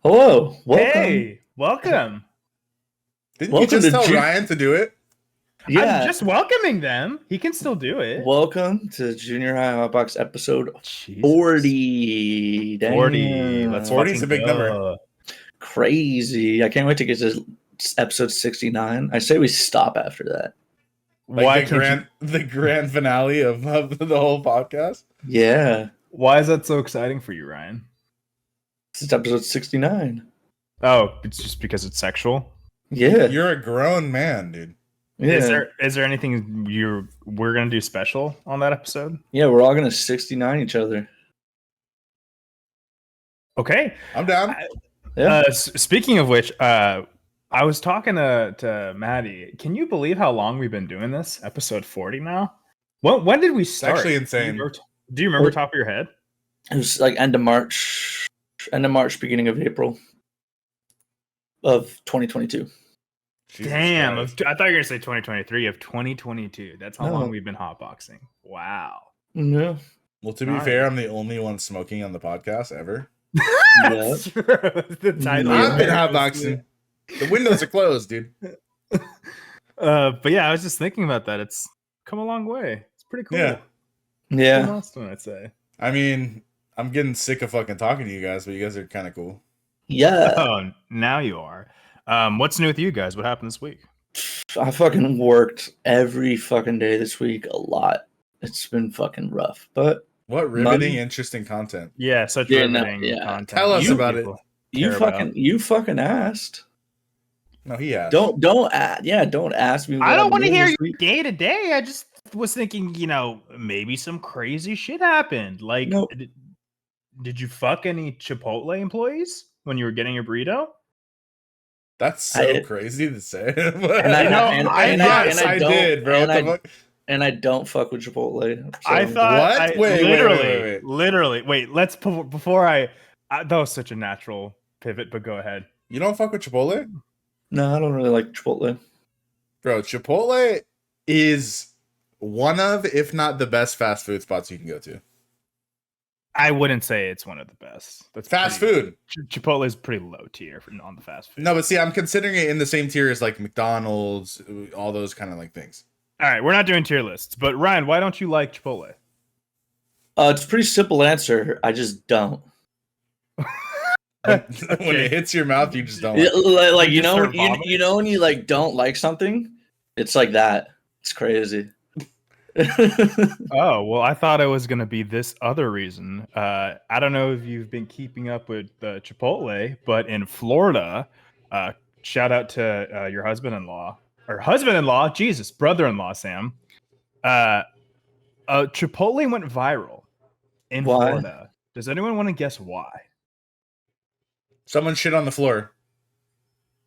Hello, welcome. Hey, welcome. Didn't Welcome you just to tell Ju- Ryan to do it? Yeah, I'm just welcoming them. He can still do it. welcome to Junior High Hotbox episode Jesus. 40. 40. Damn. Let's 40 is fucking a big go. number. Crazy. I can't wait to get to episode 69. I say we stop after that. Why Like the grand finale of the whole podcast. Yeah, Why is that so exciting for you, Ryan? this is episode 69. Oh, it's just because it's sexual. Yeah, You're a grown man, dude. yeah. Is there anything we're gonna do special on that episode? Yeah, we're all gonna 69 each other. Okay. I'm down. Yeah. Speaking of which, I was talking to Maddie. Can you believe how long we've been doing this? Episode 40 now. When did we start? actually insane. Do you remember top of your head? It was like end of March, beginning of April of 2022. Jesus Damn, Christ. I thought you were gonna say 2023 of 2022. That's how No. long we've been hotboxing. Wow. Yeah. Well, to be Nice. fair, I'm the only one smoking on the podcast ever. That's true. The title. Yeah. I've been hotboxing. The windows are closed, dude. But yeah, I was just thinking about that. It's come a long way. It's pretty cool. Yeah. Cool Yeah. milestone, I'd say. I mean, I'm getting sick of fucking talking to you guys, but you guys are kind of cool. Yeah. Oh, now you are. What's new with you guys? What happened this week? I fucking worked every fucking day this week a lot. It's been fucking rough, but What riveting, Money? interesting content. Yeah, such Yeah, no, riveting yeah. content. Tell us You about it. people you care fucking about. you fucking asked. No, he asked. Don't don't ask me. I don't want to hear your your day to day. I just was thinking, maybe some crazy shit happened. Like, No. did you fuck any Chipotle employees when you were getting your burrito? That's so I- crazy to say. And Yes, I don't- did, bro. and What the I- fuck? And I don't fuck with Chipotle. So. I thought. What? I, Wait, wait. literally. Wait, let's before that was such a natural pivot. But go ahead. You don't fuck with Chipotle? No, I don't really like Chipotle. Bro, Chipotle is one of, if not the best fast food spots you can go to. I wouldn't say it's one of the best. That's Fast pretty- food. Chipotle is pretty low tier on the fast food. No, but see, I'm considering it in the same tier as like McDonald's, all those kind of like things. All right, we're not doing tier lists. But Ryan, why don't you like Chipotle? It's a pretty simple answer. I just don't. When it hits your mouth, you just don't. Yeah, like You you just know, start vomiting? you know when you like don't like something, it's like that. It's crazy. Oh, well, I thought it was going to be this other reason. I don't know if you've been keeping up with Chipotle, but in Florida, shout out to your husband-in-law, Jesus, brother-in-law, Sam. Chipotle went viral in Why? Florida. Does anyone want to guess why? Someone shit on the floor.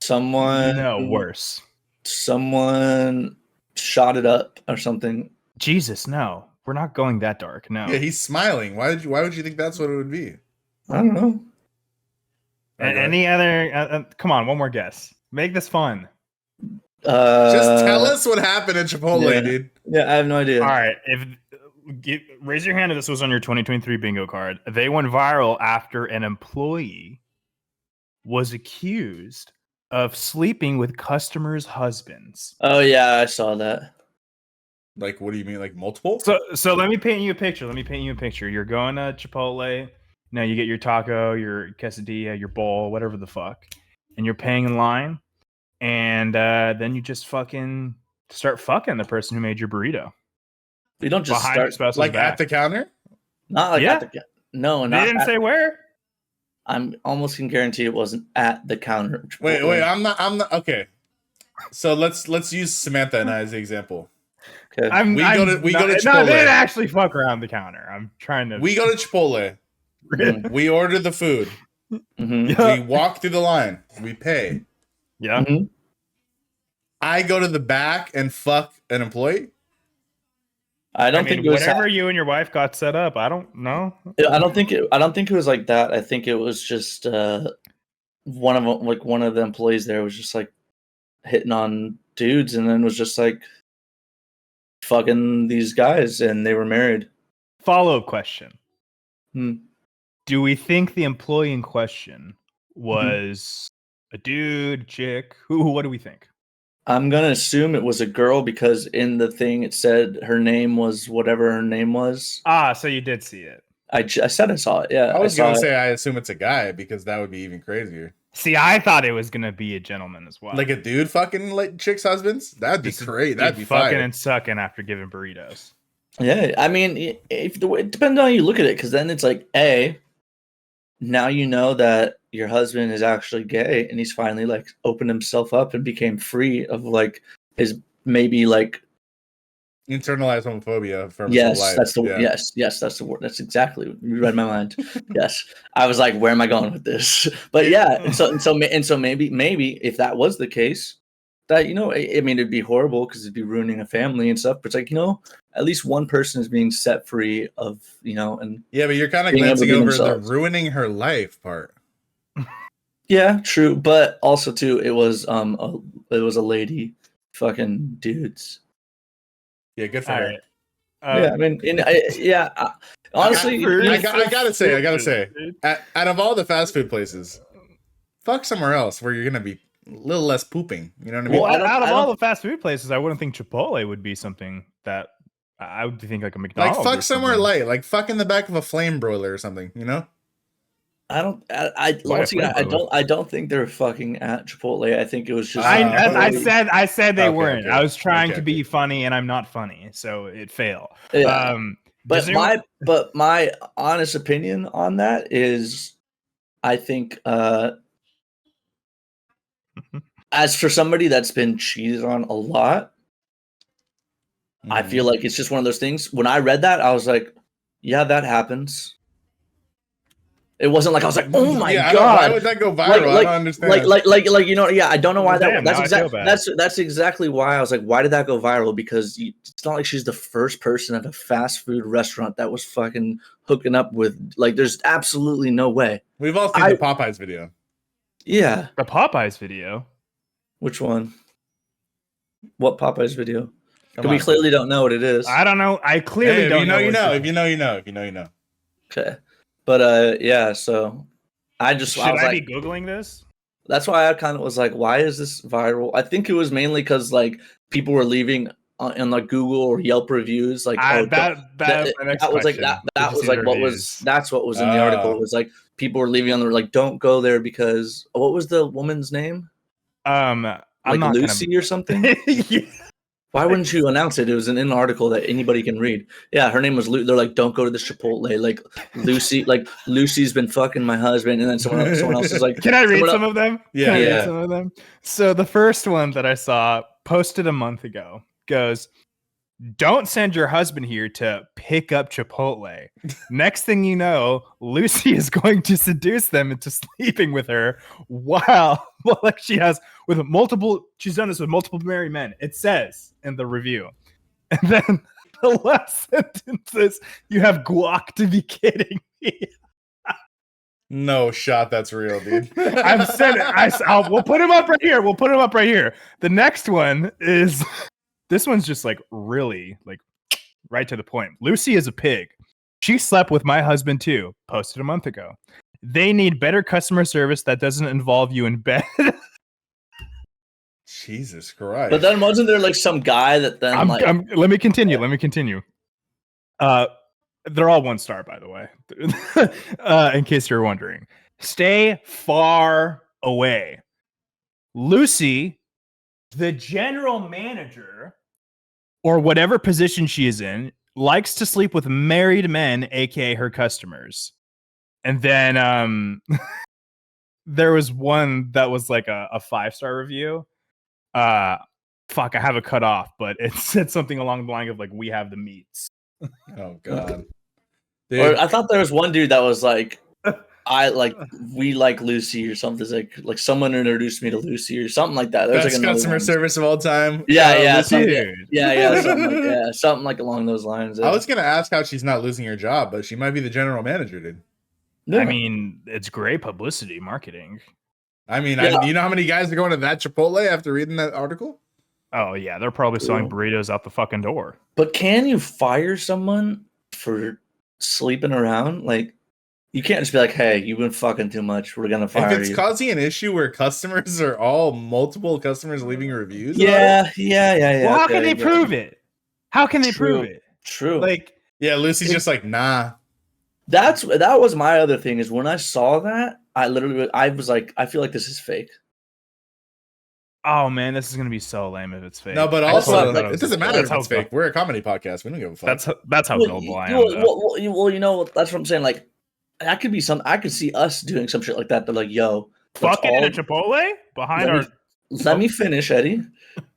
Someone Worse. Someone shot it up or something. Jesus, no. We're not going that dark. No. Yeah, he's smiling. Why would you think that's what it would be? I don't know. Any other? Come on, one more guess. Make this fun. Just tell us what happened at Chipotle, yeah. dude. Yeah, I have no idea. All right. Raise your hand if this was on your 2023 bingo card. They went viral after an employee was accused of sleeping with customers' husbands. Oh yeah, I saw that. Like, what do you mean? Like multiple? So let me paint you a picture. You're going to Chipotle. Now you get your taco, your quesadilla, your bowl, whatever the fuck, and you're paying in line. And then you just fucking start fucking the person who made your burrito. You don't just Behind your start. spouse's Like back. at the counter? Not like Yeah. at the. No, They not. didn't say where. I'm almost can guarantee it wasn't at the counter. of Wait, Chipotle. I'm not okay. So let's use Samantha and I as the example. Okay. We go to No, Chipotle. they didn't actually fuck around the counter. I'm trying to. We go to Chipotle. Mhm. We order the food. Mhm. Yeah. We walk through the line. We pay. Yeah. Mhm. I go to the back and fuck an employee. I don't think it was. whatever you and your wife got set up. I don't know. I don't think it was like that. I think it was just one of the employees there was just like hitting on dudes, and then was just like fucking these guys, and they were married. Follow-up question. Hmm. Do we think the employee in question was a dude, chick? Who? What do we think? I'm gonna assume it was a girl because in the thing it said her name was whatever her name was. Ah, so you did see it. I said I saw it. Yeah, I was saw gonna it. say I assume it's a guy because that would be even crazier. See, I thought it was gonna be a gentleman as well. Like a dude fucking like chicks' husbands? That'd be Just a great. dude That'd be fucking fire. and sucking after giving burritos. Yeah, I mean, it depends on how you look at it, because then it's like, now you know that your husband is actually gay, and he's finally like opened himself up and became free of like his maybe like Internalized homophobia from his whole life. that's the Yeah. yes, that's the word. That's exactly, you read my mind. Yes, I was like, where am I going with this? But yeah, and so maybe if that was the case, that I mean, it'd be horrible because it'd be ruining a family and stuff. But it's like, at least one person is being set free of and Yeah, but you're kind of being able to glancing be over the themselves. ruining her life part. Yeah, true. But also too, it was a lady fucking dudes. Yeah, good for All her. right. Yeah, I mean, honestly, I gotta say, out of all the fast food places, fuck somewhere else where you're gonna be a little less pooping. You know what I mean? Well, out of I all don't- the fast food places, I wouldn't think Chipotle would be something that I would think like a McDonald's. Like fuck or somewhere something. light, like fuck in the back of a flame broiler or something. You know? Why once again, flame broiler? I don't think they're fucking at Chipotle. I think it was just. I said they Okay, weren't. okay. I was trying Okay, to be funny, and I'm not funny, so it failed. Yeah. Does But my honest opinion on that is, I think, as for somebody that's been cheated on a lot, I feel like it's just one of those things. When I read that, I was like, yeah, that happens. It wasn't like I was like, oh my god, why would that go viral? I don't understand. I don't know why Damn, that's now I feel bad. that's exactly why I was like, why did that go viral? Because it's not like she's the first person at a fast food restaurant that was fucking hooking up with, like, there's absolutely no way. We've all seen the Popeyes video. Yeah, the Popeyes video? which one? What Popeyes video? Come We on. clearly don't know what it is. I don't know. I clearly Hey, don't if you know, know. you what know. it If you know, you know. If you know, you know. Okay, but yeah, so I was Should I like, be googling this? that's why I kind of was like, why is this viral? I think it was mainly because like people were leaving in like Google or Yelp reviews, like, That was my next that was like question. that Did you was see like the what reviews? was that's what was in the article. It was like people were leaving on the, like, don't go there because what was the woman's name? I'm Like not Lucy or something. Yeah. Why wouldn't you announce it? It was in an article that anybody can read. Yeah, her name was They're like, don't go to this Chipotle. Like Lucy's been fucking my husband, and then someone else is like, Can I read some of them? Yeah. Can I read Yeah. some of them? So the first one that I saw posted a month ago goes, don't send your husband here to pick up Chipotle. Next thing you know, Lucy is going to seduce them into sleeping with her like she's done this with multiple married men. It says in the review. And then the last sentence is, you have guac to be kidding me. No shot. That's real, dude. I've said it. We'll put him up right here. We'll put him up right here. The next one is, this one's just like really like right to the point. Lucy is a pig. She slept with my husband too. Posted a month ago. They need better customer service that doesn't involve you in bed. Jesus Christ. but then wasn't there like some guy that then let me continue. They're all 1 star, by the way. In case you're wondering. Stay far away. Lucy, the general manager, or whatever position she is in, likes to sleep with married men, aka her customers. And then there was one that was like a 5-star review. Fuck, I have it cut off, but it said something along the line of like, we have the meats. Oh god. or I thought there was one dude that was like, we like Lucy or something. It's like someone introduced me to Lucy or something like that. There's Best like another customer one. service of all time. Yeah, Lucy. something like along those lines. I was gonna ask how she's not losing her job, but she might be the general manager, dude. Yeah. I mean, it's great publicity marketing. I mean, Yeah. do you know how many guys are going to that Chipotle after reading that article? Oh yeah, they're probably selling burritos out the fucking door. But can you fire someone for sleeping around? Like, You can't just be like, "Hey, you've been fucking too much. We're gonna fire If it's you." causing an issue where customers are all multiple customers leaving reviews, about it, Yeah. Well, how okay, can they yeah. prove it? How can they prove True. it? True. Like, yeah, Lucy's just like, nah. that was my other thing is when I saw that, I was like, I feel like this is fake. oh man, this is gonna be so lame if it's fake. No, but I also, totally thought it was doesn't fake. matter That's if it's how fake. We're a comedy podcast. We don't give a fuck. That's how Well, gullible I am. Though. you know, that's what I'm saying. Like, that could be some. I could see us doing some shit like that. They're like, "Yo, let's Fucking in all a Chipotle behind let our. me let me finish, Eddie."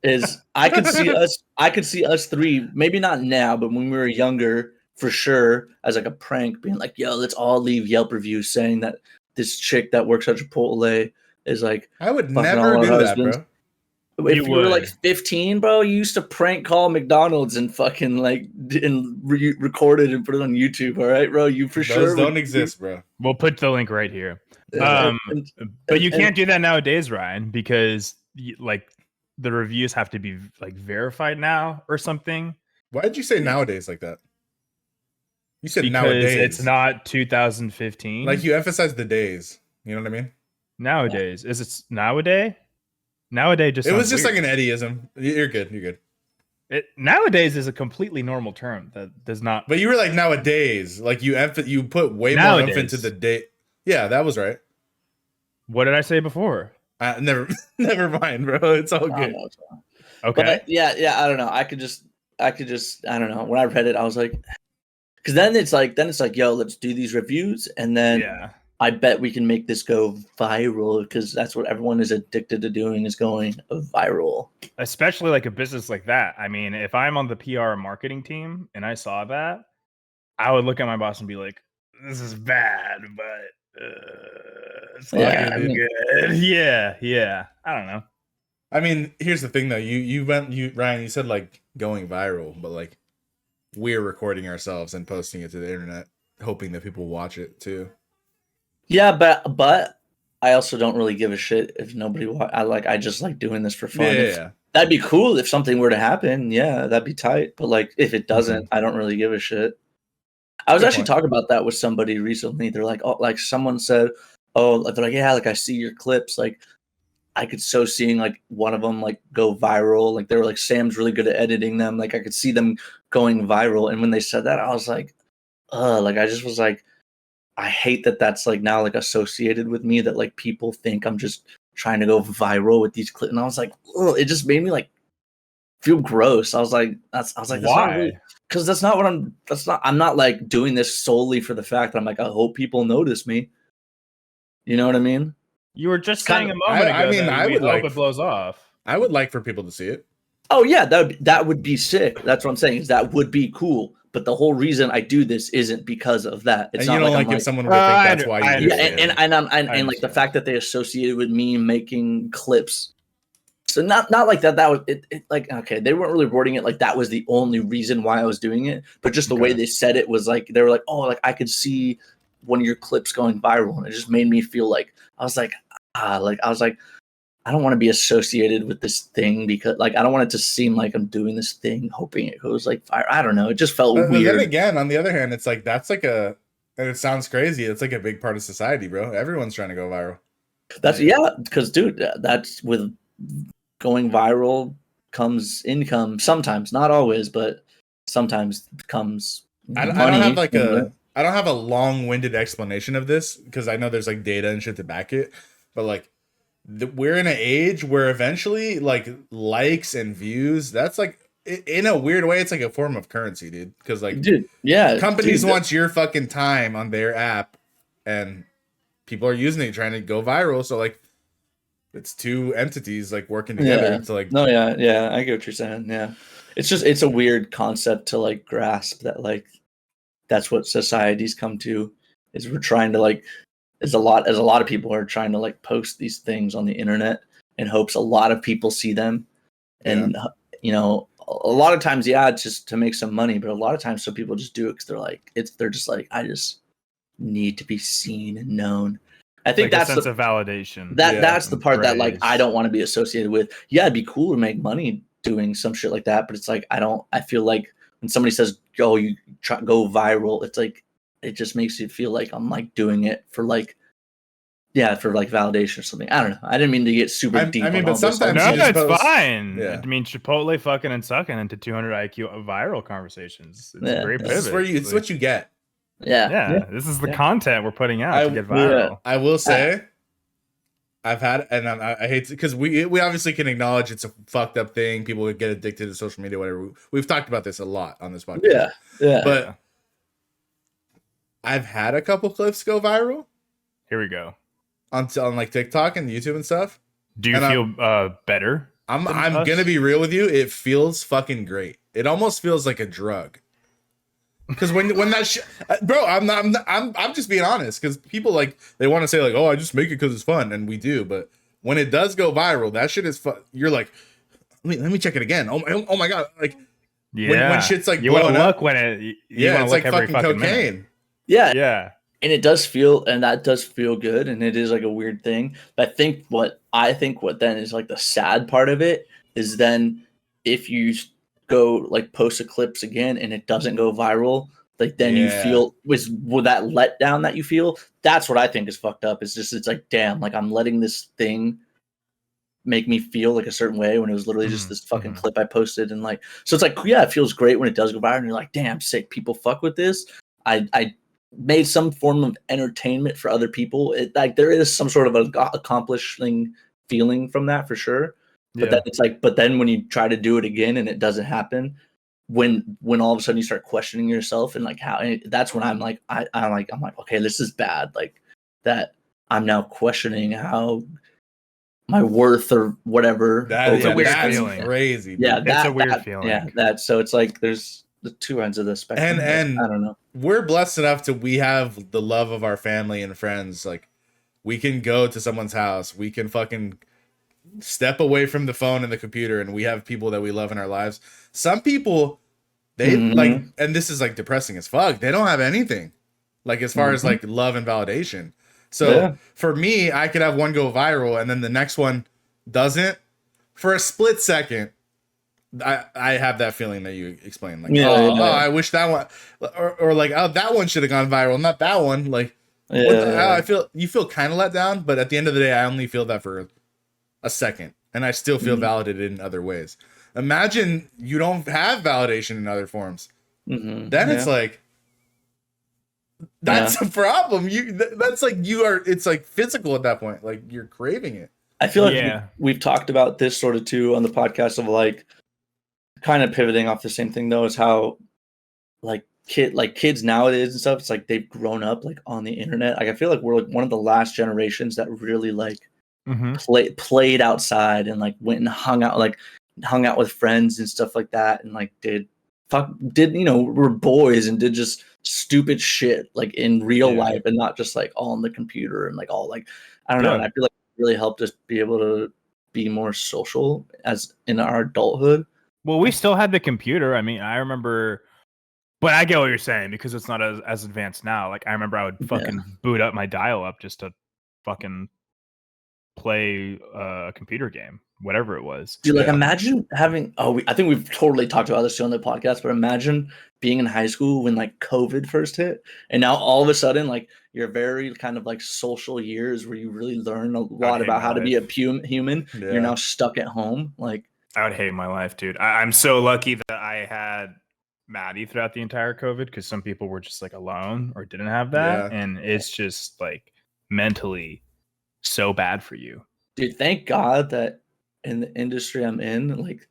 Is I could see us three, maybe not now, but when we were younger, for sure, as like a prank, being like, "Yo, let's all leave Yelp reviews saying that this chick that works at Chipotle is like I would fucking never all our do that, husbands." bro. If You you were like would. 15, bro, you used to prank call McDonald's and fucking like record it and put it on YouTube. All right, bro, you for Those sure don't exist, bro. We'll put the link right here. And- But you and- can't do that nowadays, Ryan, because like the reviews have to be like verified now or something. Why did you say nowadays like that? You said Because nowadays. it's not 2015. Like you emphasized the days. You know what I mean? nowadays. Is it nowadays? Nowadays just It was sounds just weird. like an Eddieism. You're good. You're good. Nowadays is a completely normal term that does not. But you were like nowadays. Like you put way more Nowadays. emphasis into the date. Yeah, that was right. What did I say before? Never mind, bro. It's all I good. know. Okay. But yeah, I don't know. I could just, I don't know. When I read it, I was like, because then it's like, yo, let's do these reviews, and then Yeah. I bet we can make this go viral because that's what everyone is addicted to doing, is going viral. Especially like a business like that. I mean, if I'm on the PR and marketing team and I saw that, I would look at my boss and be like, "This is bad, but it's not Yeah, gonna I do mean- good." Yeah. I don't know. I mean, here's the thing though. Ryan, you said like going viral, but like we're recording ourselves and posting it to the internet, hoping that people watch it too. Yeah, but I also don't really give a shit if nobody. I just like doing this for fun. Yeah. That'd be cool if something were to happen. Yeah, that'd be tight. But like, if it doesn't, Mm-hmm. I don't really give a shit. I was Good actually point. talking about that with somebody recently. They're like, oh, like someone said, oh, they're like, yeah, like I see your clips. Like, I could so seeing like one of them like go viral. Like they were like, Sam's really good at editing them. Like I could see them going viral. And when they said that, I was like, like I just was like, I hate that that's like now like associated with me, that like people think I'm just trying to go viral with these clips. And I was like, it just made me like feel gross. I was like, Why? Because that's not what I'm not like doing this solely for the fact that I'm like, I hope people notice me. You know what I mean? You were just It's kind saying of- a moment I ago mean, that I we would hope like- it blows off. I would like for people to see it. Oh yeah, that would be sick. That's what I'm saying. Is that would be cool. But the whole reason I do this isn't because of that. It's And you not don't like like I'm if someone would think I that's why under- you do yeah, it. and like the understand. fact that they associated with me making clips. So not like that was it like, okay, they weren't really wording it like that was the only reason why I was doing it, but just the way Okay. they said it was like they were like, oh, like I could see one of your clips going viral, and it just made me feel like I was like I don't want to be associated with this thing, because like I don't want it to seem like I'm doing this thing hoping it goes like fire. I don't know. It just felt But weird. then again, on the other hand, it's like that's like and it sounds crazy. It's like a big part of society, bro. Everyone's trying to go viral. That's because dude, that's with going viral comes income. Sometimes, not always, but sometimes comes I don't money. have like I don't have a long-winded explanation of this because I know there's like data and shit to back it. But like we're in an age where eventually like likes and views, that's like in a weird way, it's like a form of currency, dude. Because like dude, yeah, companies dude, want your fucking time on their app, and people are using it trying to go viral. So like it's two entities like working together to like. No, yeah, I get what you're saying. Yeah, it's a weird concept to like grasp that like that's what society's come to, is we're trying to like as a lot of people are trying to like post these things on the internet in hopes a lot of people see them, and you know, a lot of times it's just to make some money, but a lot of times some people just do it because they're just like I just need to be seen and known. I think Like a that's sense of validation. that's the part that like praise. I don't want to be associated with. Yeah, it'd be cool to make money doing some shit like that, but it's like I feel like when somebody says go viral, it's like it just makes you feel like I'm like doing it for like, yeah, for like validation or something. I don't know. I didn't mean to get super deep. I mean, on but all this. sometimes No, you just it's post- fine. Yeah. I mean, Chipotle fucking and sucking into 200 IQ viral conversations. It's a great This pivot. is where it's what you get. Yeah. This is the content we're putting out to get viral. I will say, I've had, and I hate to, because we obviously can acknowledge it's a fucked up thing. People would get addicted to social media, whatever. We've talked about this a lot on this podcast. Yeah. But I've had a couple clips go viral. Here we go. On like TikTok and YouTube and stuff. Do you feel better? I'm gonna be real with you. It feels fucking great. It almost feels like a drug. Because when that bro, I'm just being honest. Because people like they want to say like, oh, I just make it because it's fun, and we do. But when it does go viral, that shit is fun. You're like, let me check it again. Oh my god, like when shit's like you want to blowing look up, when it it's like fucking cocaine. Minute. Yeah. And it does feel, and that does feel good, and it is like a weird thing. But I think what then is like the sad part of it is then if you go like post the clips again and it doesn't go viral, like then you feel with that letdown that you feel. That's what I think is fucked up. It's like, damn, like I'm letting this thing make me feel like a certain way when it was literally just this fucking clip I posted, and like, so it's like, yeah, it feels great when it does go viral and you're like, damn, sick, people fuck with this. I made some form of entertainment for other people. It like there is some sort of accomplishing feeling from that for sure. But then it's like, but then when you try to do it again and it doesn't happen, when all of a sudden you start questioning yourself and like how, and that's when I'm like, I'm like, okay, this is bad. Like that I'm now questioning how my worth or whatever. That's a weird feeling. Crazy. Yeah, that's a weird feeling. Yeah, so it's like there's the two ends of the spectrum. And I don't know. We're blessed enough to we have the love of our family and friends. Like we can go to someone's house. We can fucking step away from the phone and the computer, and we have people that we love in our lives. Some people, they like, and this is like depressing as fuck. They don't have anything, like as far as like love and validation. So for me, I could have one go viral, and then the next one doesn't. For a split second, I have that feeling that you explained. Like, I wish that one, or like, oh, that one should have gone viral, not that one. Like, I feel you feel kind of let down, but at the end of the day, I only feel that for a second, and I still feel validated in other ways. Imagine you don't have validation in other forms. Then it's like that's a problem. That's like it's like physical at that point. Like you're craving it. I feel like we've talked about this sort of too on the podcast of like kind of pivoting off the same thing though, is how like kids nowadays and stuff, it's like they've grown up like on the internet. Like I feel like we're like one of the last generations that really like played outside and like went and hung out with friends and stuff like that, and like did we're boys and did just stupid shit like in real life and not just like all on the computer and like all like I don't know. And I feel like it really helped us be able to be more social as in our adulthood. Well, we still had the computer. I mean, I remember, but I get what you're saying because it's not as advanced now. Like I remember I would fucking boot up my dial up just to fucking play a computer game, whatever it was. Dude, like imagine having I think we've totally talked about this on the podcast, but imagine being in high school when like COVID first hit, and now all of a sudden like your very kind of like social years where you really learn a lot about how to be a human. You're now stuck at home. Like I would hate my life, dude. I'm so lucky that I had Maddie throughout the entire COVID, because some people were just like alone or didn't have that, and it's just like mentally so bad for you. Dude, thank God that in the industry I'm in, like,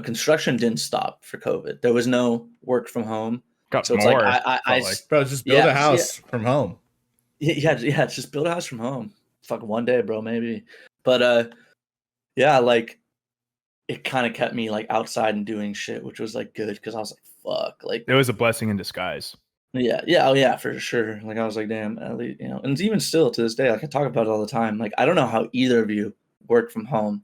construction didn't stop for COVID. There was no work from home. Got so more. It's like, bro, just build a house from home. Yeah, just build a house from home. Fucking one day, bro, maybe. But like it kind of kept me like outside and doing shit, which was like good because I was like, fuck, like it was a blessing in disguise. Yeah, for sure. Like I was like, damn, at least, and even still to this day, like I talk about it all the time. Like I don't know how either of you work from home.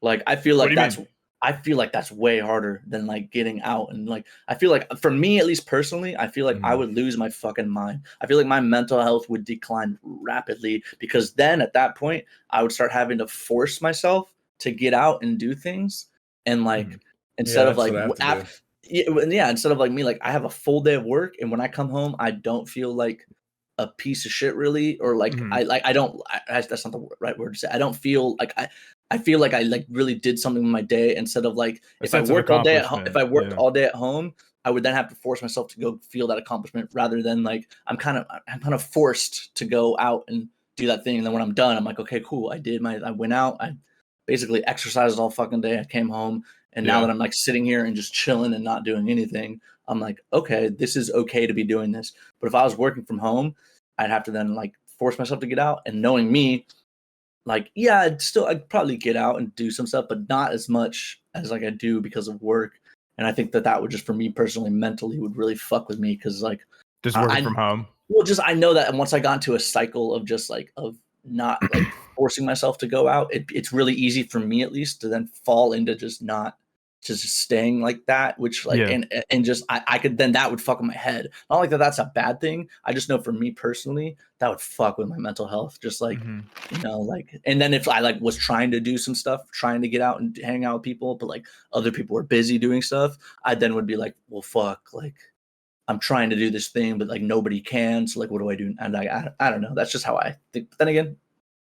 Like I feel like that's way harder than like getting out, and like I feel like for me at least personally, I feel like I would lose my fucking mind. I feel like my mental health would decline rapidly, because then at that point I would start having to force myself to get out and do things, and like instead of like yeah, instead of like me, like I have a full day of work, and when I come home, I don't feel like a piece of shit really, or like Mhm. I don't. That's not the right word to say. I don't feel like I feel like I like really did something with my day instead of like A if I sense of worked all day at home. If accomplishment. I worked Yeah. all day at home, I would then have to force myself to go feel that accomplishment rather than like I'm kind of forced to go out and do that thing. And then when I'm done, I'm like, okay, cool. I went out. I basically exercised all fucking day. I came home. And now Yeah. that I'm like sitting here and just chilling and not doing anything, I'm like, okay, this is okay to be doing this. But if I was working from home, I'd have to then like force myself to get out. And knowing me, like, yeah, I'd probably get out and do some stuff, but not as much as like I do because of work. And I think that would just for me personally, mentally, would really fuck with me because like Just working I from home. well, just I know that once I got into a cycle of just like of not like forcing myself to go out, it's really easy for me at least to then fall into just not just staying like that, which like Yeah. and just I could then that would fuck with my head. Not like that's a bad thing. I just know for me personally, that would fuck with my mental health. Just like Mhm. like and then if I like was trying to do some stuff, trying to get out and hang out with people, but like other people were busy doing stuff, I then would be like, well fuck, like I'm trying to do this thing, but like nobody can. So like, what do I do? And I don't know. That's just how I think. But then again,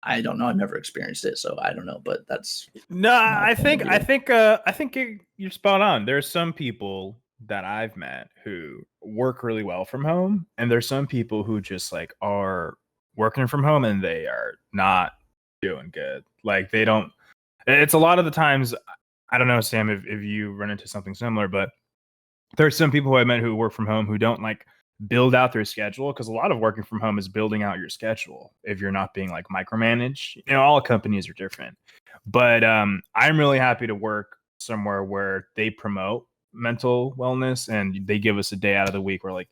I don't know. I've never experienced it, so I don't know. But that's No, my I point of think I view. think I think you're spot on. There's some people that I've met who work really well from home, and there's some people who just like are working from home and they are not doing good. Like they don't. It's a lot of the times. I don't know, Sam, if you run into something similar, but there's some people who I met who work from home who don't like build out their schedule because a lot of working from home is building out your schedule if you're not being like micromanaged. All companies are different, but I'm really happy to work somewhere where they promote mental wellness and they give us a day out of the week where like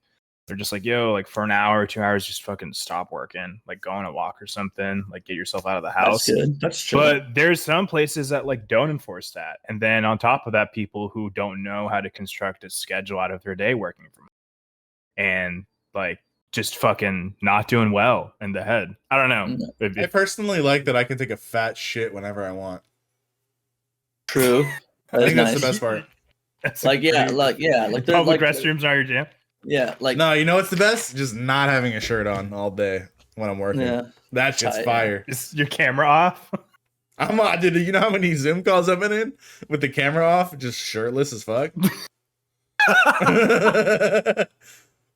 they're just like, yo, like for an hour or 2 hours, just fucking stop working, like go on a walk or something, like get yourself out of the That's house. good. That's true. But there's some places that like don't enforce that. And then on top of that, people who don't know how to construct a schedule out of their day working from home and like just fucking not doing well in the head. I don't know. No, I personally like that I can take a fat shit whenever I want. true. I That is think that's the nice. best part. That's Like pretty- like they're public like restrooms are your jam. yeah, like No, you know what's the best? Just not having a shirt on all day when I'm working. yeah. That shit's Tight, fire. Is your camera off? I'm on, dude. You know how many Zoom calls I've been in with the camera off, just shirtless as fuck.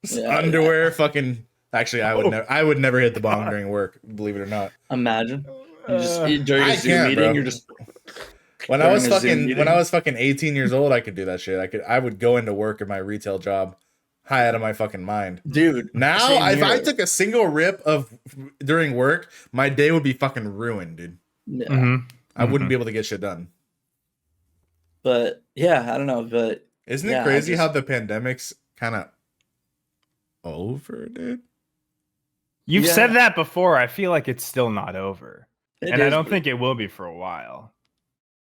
Just Yeah, underwear, fucking. Actually, I would never hit the bong during work. Believe it or not. Imagine you just during I a Zoom can't, meeting, bro. you're just When I during was a Zoom fucking when meeting. I was fucking 18 years old, I could do that shit. I would go into work in my retail job high out of my fucking mind. Dude. Now, same if I here. took a single rip of during work, my day would be fucking ruined, dude. Yeah. Mhm. I wouldn't be able to get shit done. But yeah, I don't know. But Isn't yeah, it I crazy just- how the pandemic's kind of over, dude? You've Yeah. said that before. I feel like it's still not over. it And I is, don't but- think it will be for a while.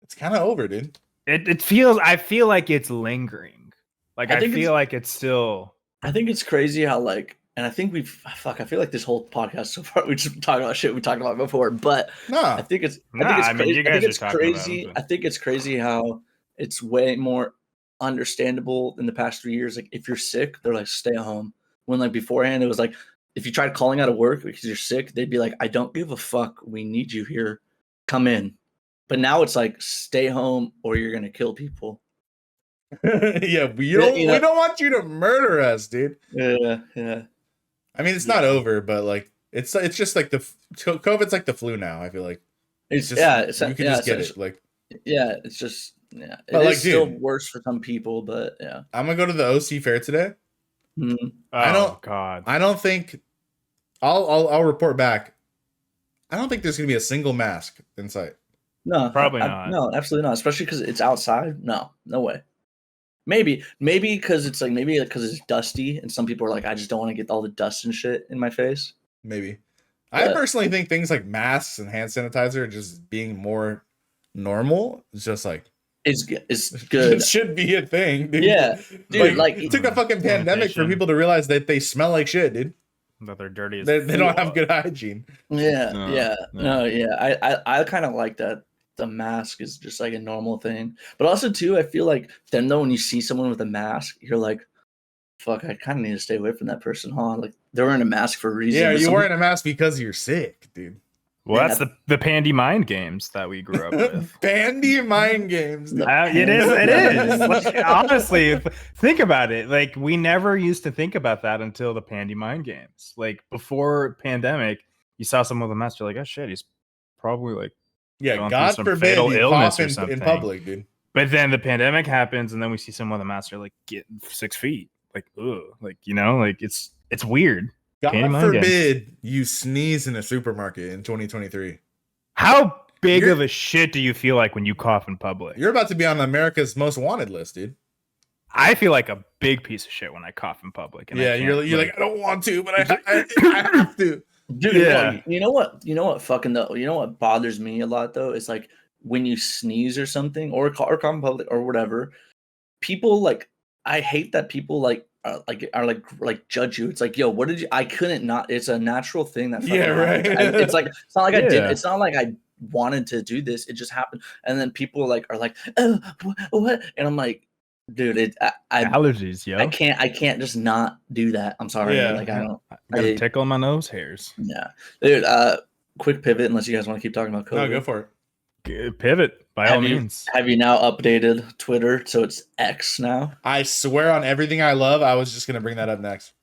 It's kind of over, dude. I feel like it's lingering. Like I I think feel like it's still I think it's crazy how like, and I think I feel like this whole podcast so far we just talked about shit we talked about before, but I Nah, think it's Nah, I mean, crazy. you I think guys are it's talking about crazy. it. I think it's crazy how it's way more understandable in the past 3 years. Like if you're sick, they're like stay at home. When like beforehand it was like if you tried calling out of work because you're sick, they'd be like, I don't give a fuck. We need you here. Come in. But now it's like stay home or you're gonna kill people. yeah, we Yeah, you know- don't want you to murder us, dude. Yeah, yeah. I mean, it's not over, but like it's just like COVID's like the flu now. I feel like It's just, yeah, you can just get it. Like yeah, it's just yeah. But, It like, is still dude- worse for some people, but yeah. I'm gonna go to the OC fair today. Mhm. Oh I don't- God. I don't think I'll report back. I don't think there's gonna be a single mask in sight. No, Probably not. No, absolutely not. Especially because it's outside. No, no way. Maybe because it's like maybe because it's dusty, and some people are like, I just don't want to get all the dust and shit in my face. Maybe. I But- personally think things like masks and hand sanitizer just being more normal is just like It's good. It should be a thing, dude. Yeah, dude. Like it took a fucking pandemic for Sanitation. people to realize that they smell like shit, dude. That they're dirty as They don't have fuck. good hygiene. yeah, No, yeah, no. no, yeah. I kind of like that. the mask is just like a normal thing. But also too, I feel like then though when you see someone with a mask, you're like, fuck, I kind of need to stay away from that person, huh? Like they're wearing a mask for a reason. Yeah, but you some- wearing a mask because you're sick, dude. Well, Yeah. that's the Pandy mind games that we grew up with. Bandy mind games. Dude. It is. Like, honestly, think about it. Like, we never used to think about that until the Pandy mind games. Like, before pandemic, you saw someone with a mask, you're like, oh shit, he's probably like, Yeah, going God through some forbid fatal you illness cough or in something. public, dude. but then the pandemic happens, and then we see someone with a mask, you're like, get 6 feet. Like, ugh. Like, you know, like it's weird. God Pandy mind games. forbid you sneeze in a supermarket in 2023. How big You're- of a shit do you feel like when you cough in public? You're about to be on America's most wanted list, dude. I feel like a big piece of shit when I cough in public. And I Yeah, can't, you're like, I don't want to, but I have to. Dude, Yeah. you know what fucking though, you know what bothers me a lot though is like when you sneeze or something or cough in public or whatever, people like, I hate that people like are judge you. It's like, yo, what did you? I couldn't not. It's a natural thing that. Yeah, right. It's like it's not like I did. Yeah. It's not like I wanted to do this. It just happened. And then people are like, oh, what? And I'm like, dude, allergies, yo. I can't just not do that. I'm sorry. Yeah. Like I don't. I got a tickle in my nose hairs. Yeah, dude. Quick pivot. Unless you guys want to keep talking about COVID. No, go for it. Pivot by all Have you- means. Have you now updated Twitter so it's X now? I swear on everything I love, I was just gonna bring that up next.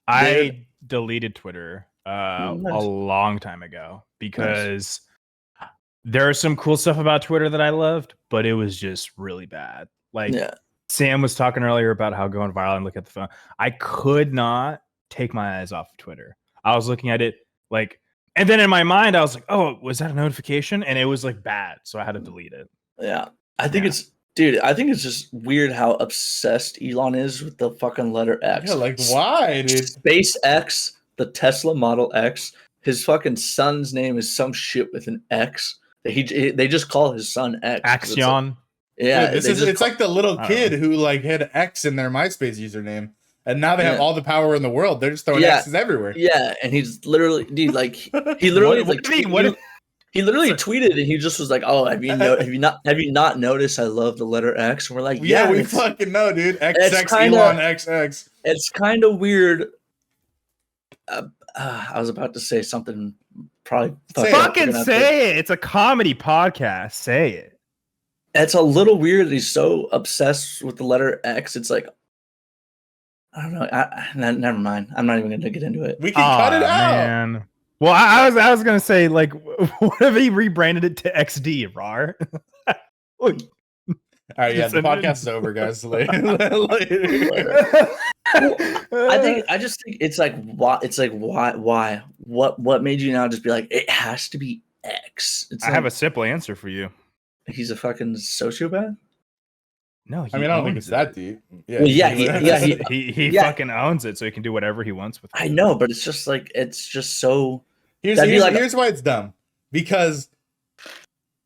I deleted Twitter Nice. a long time ago because there are some cool stuff about Twitter that I loved, but it was just really bad. Like Yeah. Sam was talking earlier about how going viral and look at the phone. I could not take my eyes off of Twitter. I was looking at it like, and then in my mind, I was like, oh, was that a notification? And it was like bad. So I had to delete it. Yeah. I think Yeah. I think it's just weird how obsessed Elon is with the fucking letter X. Yeah, like why, dude? SpaceX, the Tesla Model X, his fucking son's name is some shit with an X. They just call his son X. 'cause it's like- Axion. yeah. Dude, it's like the little I don't kid who like had X in their MySpace username, and now they have Yeah. all the power in the world. They're just throwing Yeah. X's everywhere. Yeah, and he's literally, dude, like he literally What like do you mean? What- he literally tweeted and he just was like, "Oh, have you not noticed I love the letter X?" And we're like, Yeah, we it's, fucking know, dude. XX kinda- Elon XX. it's kind of weird. I was about to say something probably Say it. Fucking We're gonna have to- say it. It's a comedy podcast. Say it. It's a little weird that he's so obsessed with the letter X. It's like, I don't know. Never mind. I'm not even going to get into it. We can cut it out. Man. Well, I was gonna say, like, what if he rebranded it to XD, Rar? Look, All right, yeah, Just the send it- podcast is over, guys. Later. I just think it's like why what made you now just be like it has to be X? It's I have a like, simple answer for you. he's a fucking sociopath. No, I mean, I don't think owns it's that it. deep. Well, yeah, He Yeah. fucking owns it, so he can do whatever he wants with it. I know, but it's just like it's just so. Here's That'd be like- here's why it's dumb. Because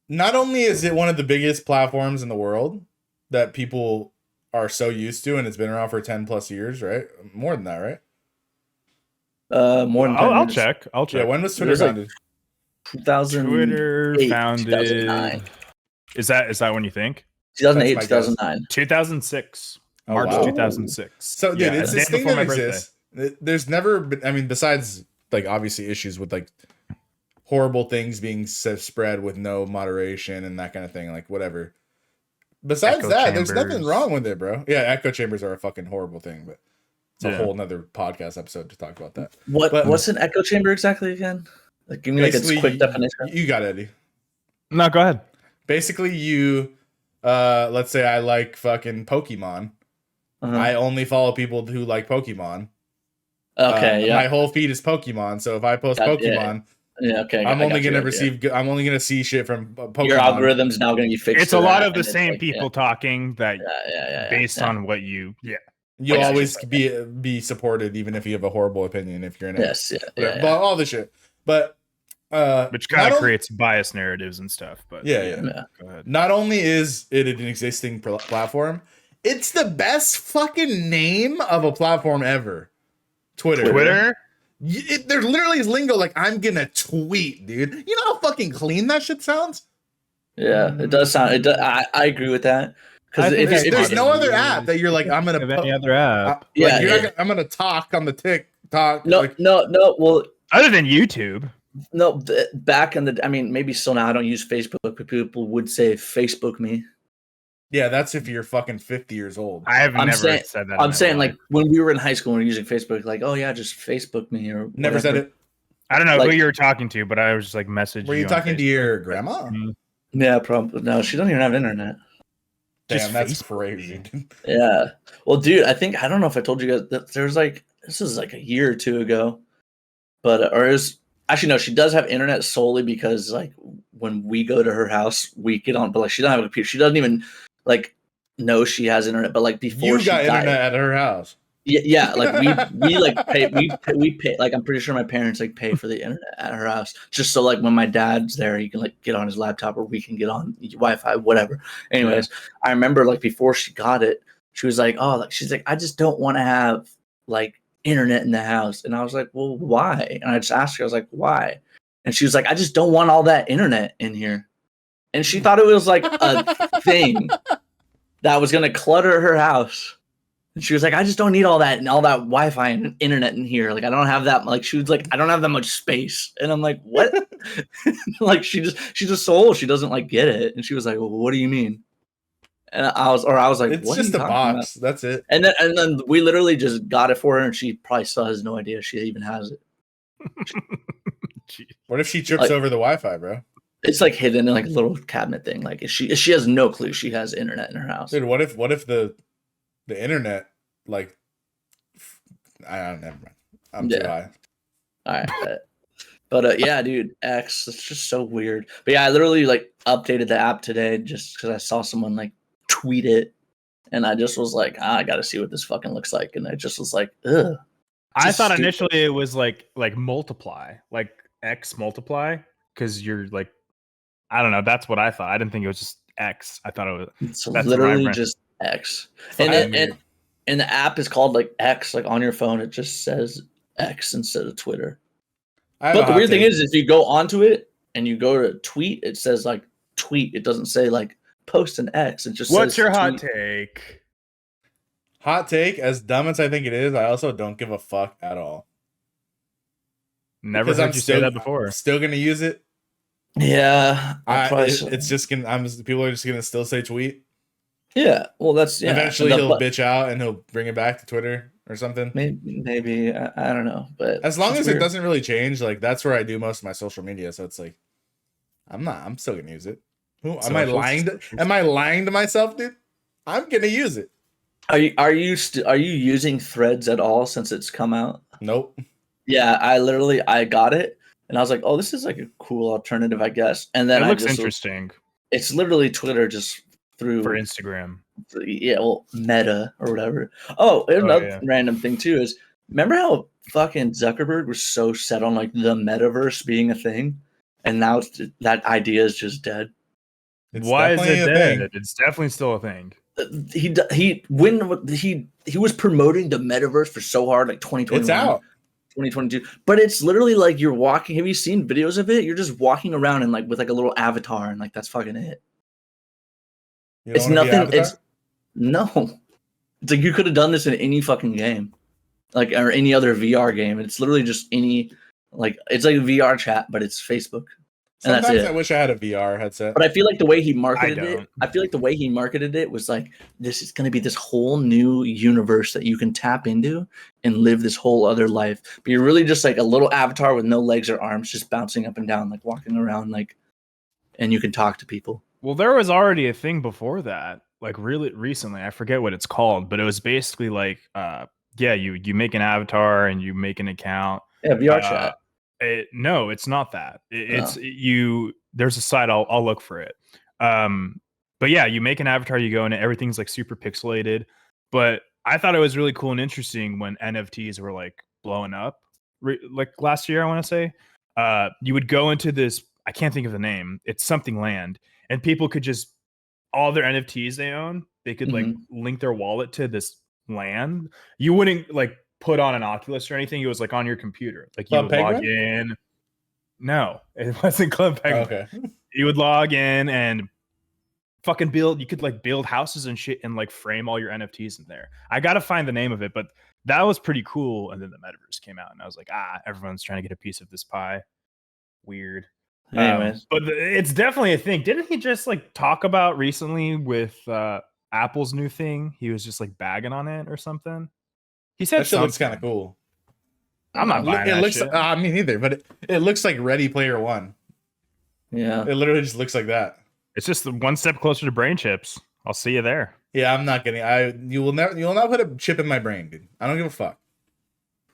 not only is it one of the biggest platforms in the world that people are so used to, and it's been around for 10 plus years, right? More than that, right? More than 10 I'll years. check. I'll check. Yeah, when was Twitter was like- founded? 2000, Twitter 2008, founded. 2009. Is that when you think? 2008, That's my guess. 2009. 2006. Oh, March wow. 2006. So, dude, Yeah, it's the this day thing before that my birthday. exists. There's never been, I mean, besides like obviously issues with like horrible things being spread with no moderation and that kind of thing, like whatever. Besides Echo that, there's chambers. nothing wrong with it, bro. Yeah, echo chambers are a fucking horrible thing, but it's a Yeah. whole nother podcast episode to talk about that. What's an echo chamber exactly again? Like, give me like its Basically, quick definition. You got it, Eddie. No, go ahead. Basically, you, let's say I like fucking Pokemon. Uh-huh. I only follow people who like Pokemon. Okay, My yeah, whole feed is Pokemon, so if I post Yeah, Pokemon, yeah, okay. I'm I only got you, gonna yeah. receive. I'm only gonna see shit from Pokemon. Your algorithm's now going to be fixed. It's to a lot that, of the and it's same like, people talking that yeah, based yeah. on what you. Yeah. You'll I got always be supported, even if you have a horrible opinion. If you're in it, Yes, yeah, but all this shit. But Which kind not of on- creates bias narratives and stuff. But Yeah, yeah. yeah. Go ahead. Not only is it an existing platform, it's the best fucking name of a platform ever. Twitter. Twitter? There literally is lingo like I'm gonna tweet, dude. You know how fucking clean that shit sounds? Yeah, it does sound. It does, I agree with that because I think if There's you, no other app that you're like, I'm gonna of any other app Yeah, you're not it- gonna, I'm gonna talk on the TikTok. no, Like, no. Well, other than YouTube. no. Back in the, I mean, maybe still now. I don't use Facebook, but people would say Facebook me. yeah, that's if you're fucking 50 years old. I have I'm never saying, said that. in I'm my saying life. like when we were in high school and we were using Facebook, like, oh yeah, just Facebook me or Never said whatever. it. I don't know like- who you were talking to, but I was just like messaging. Were you on talking to Facebook. your grandma? Yeah, probably. No, she doesn't even have internet. Just Damn, that's Facebook. crazy. Yeah. Well, dude, I don't know if I told you guys that there's like, this is like a year or two ago, but, or it was, actually, no, she does have internet solely because like when we go to her house, we get on, but like she doesn't have a computer. She doesn't even like know she has internet, but like before You she got died, internet at her house. yeah, like we like pay, we pay, like I'm pretty sure my parents like pay for the internet at her house just so like when my dad's there, he can like get on his laptop or we can get on Wi-Fi, whatever. Anyways, I remember like before she got it, she was like, oh, like she's like, I just don't want to have like internet in the house, and I was like, well, why? And I just asked her, I was like, why? And she was like, I just don't want all that internet in here, and she thought it was like a thing that was gonna clutter her house. And she was like, I just don't need all that and all that Wi-Fi and internet in here. Like, I don't have that. Like, she was like, I don't have that much space. And I'm like, what? Like, she's a soul. She doesn't like get it. And she was like, well, what do you mean? And I was like, It's what just are a you box. talking That's it. about? And then we literally just got it for her, and she probably still has no idea she even has it. What if she trips Like- over the Wi-Fi, bro? It's like hidden in like a little cabinet thing. Like, she has no clue she has internet in her house. Dude, what if the internet, like, I don't never mind. I'm too Yeah. high. All right, but yeah, dude, X, it's just so weird. But yeah, I literally like updated the app today just because I saw someone like tweet it, and I just was like, I got to see what this fucking looks like, and I just was like, ugh. I Just thought stupid. initially it was like multiply, like X multiply, because you're like, I don't know. That's what I thought. I didn't think it was just X. I thought it was. It's That's literally right, just X, Fucking and weird. and the app is called like X, like on your phone, it just says X instead of Twitter. I have But a the hot weird thing take. is, if you go onto it and you go to tweet, it says like tweet. It doesn't say like post an X. It just What's says your hot tweet. take? Hot take, as dumb as I think it is, I also don't give a fuck at all. Never Because heard I'm you still, say that before. Still gonna use it. Yeah, It's just gonna. People are just gonna still say tweet. yeah. Well, that's yeah. Eventually, The- he'll but bitch out and he'll bring it back to Twitter or something. maybe I don't know, but As long it's as weird. it doesn't really change, like that's where I do most of my social media. So it's like, I'm still gonna use it. Who am I Socials. lying to? Am I lying to myself, dude? I'm gonna use it. Are you using Threads at all since it's come out? Nope. Yeah, I got it and I was like, oh, this is like a cool alternative, I guess. And then It I looks just interesting it's literally Twitter just through for Instagram. yeah, well, Meta or whatever. Oh, another yeah. random thing too is remember how fucking Zuckerberg was so set on like the metaverse being a thing, and now that idea is just dead. It's Why is definitely it a dead? thing. It's definitely still a thing. He was promoting the metaverse for so hard, like 2021, It's out. 2022, but it's literally like you're walking. Have you seen videos of it? You're just walking around and like with like a little avatar, and like that's fucking it. You don't It's wanna be nothing. Avatar? It's no. It's like you could have done this in any fucking game, like or any other VR game. It's literally just any like it's like a VR chat, but it's Facebook, and that's Sometimes it. I wish I had a VR headset. But I feel like the way he marketed it, don't. I feel like the way he marketed it was like this is going to be this whole new universe that you can tap into and live this whole other life. But you're really just like a little avatar with no legs or arms, just bouncing up and down, like walking around, like, and you can talk to people. Well, there was already a thing before that, like really recently. I forget what it's called, but it was basically like, yeah, you make an avatar and you make an account. Yeah, VR chat. No, it's not that. It's Oh. you. There's a site. I'll look for it. But yeah, you make an avatar, you go in, and everything's like super pixelated. But I thought it was really cool and interesting when NFTs were like blowing up, like last year. I want to say, you would go into this. I can't think of the name. It's something land, and people could just all their NFTs they own. They could like link their wallet to this land. You wouldn't like put on an Oculus or anything. It was like on your computer. Like you Club would log Penguin? in. No, it wasn't Club Penguin. Okay. You would log in and fucking build. You could like build houses and shit and like frame all your NFTs in there. I gotta find the name of it, but that was pretty cool. And then the metaverse came out, and I was like, everyone's trying to get a piece of this pie. Weird. Anyways, But it's definitely a thing. Didn't he just like talk about recently with Apple's new thing? He was just like bagging on it or something. He said That shit looks kind of cool. I'm not buying that shit. Me neither, but it looks like Ready Player One. yeah. It literally just looks like that. It's just one step closer to brain chips. I'll see you there. Yeah, I'm not getting. You will not put a chip in my brain, dude. I don't give a fuck.